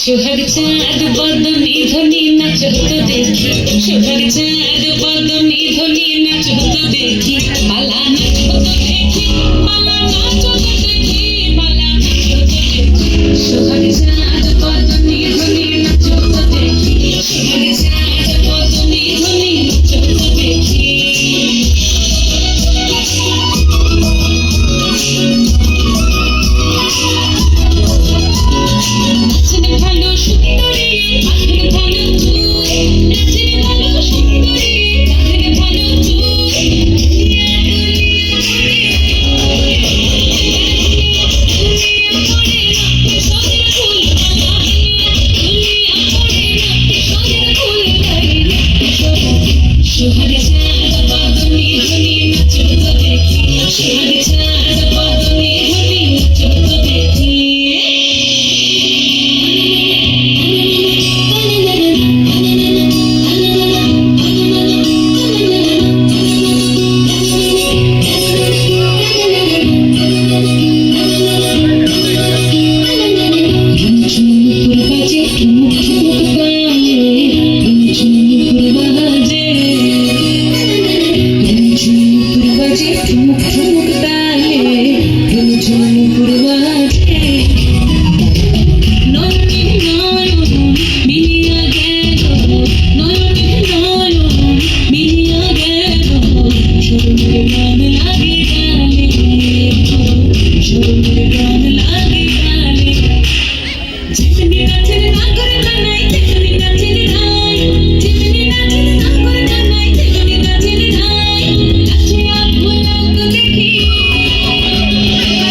সোহাগ চাঁদ বদনি ধনি নাচো তো দেখি, সোহাগ চাঁদ বদনি ধনি নাচো তো দেখি, পালা নাচো তো দেখি, পালা নাচো তো দেখি, পালা নাচো তো দেখি। সোহাগ চাঁদ বদনি ধনি নাচো তো দেখি, সোহাগ চাঁদ বদনি ধনি নাচো তো দেখি। নাচের ভালো সুন্দরী, আখের ভালো তুই, নাচের ভালো সুন্দরী, আখের ভালো তুই, দুনিয়া দুনিয়া করে দুনিয়া করে না সোনার ফুল বাগানিয়া, দুনিয়া করে না সোনার ফুল বাগানিয়া। সোহাগ চাঁদ বদনি ধনি নাচো তো দেখি, সোহাগ চাঁদ বদনি ধনি নাচো তো দেখি। ঠুমুক ঠুমুক তালে ঝুমুর বাজে, নয়নে নয়ন মিলিয়া গেল, নয়নে নয়ন মিলিয়া গেল, শরমের গান লাগে গানে, শরমের গান লাগে গানে। যেমনি নাচের না করে গানাই, তেমনি নাচের ধাই, যেমনি নাচের না করে গানাই, তেমনি নাচের ধাই। নাচিয়া ভুলাও তো দেখি,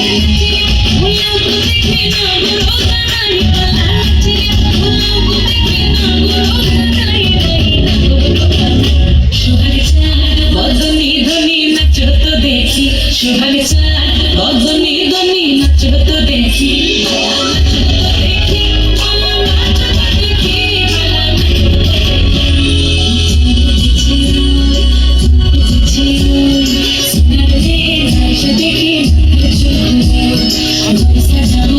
নাচিয়া ভুলাও তো দেখি না গুরু গানাই পালা, নাচিয়া ভুলাও তো দেখি না গুরু গানাই না গুরু গানাই। সোহাগ চাঁদ বদনি ধনি নাচো তো দেখি, সোহাগ চাঁদ বদনি ধনি নাচো তো দেখি, পালা নাচো তো দেখি, পালা নাচো তো দেখি, পালা নাচো তো দেখি। বুঝেছি ওই সোনার রে আশা দেখি চোখ, সাজাও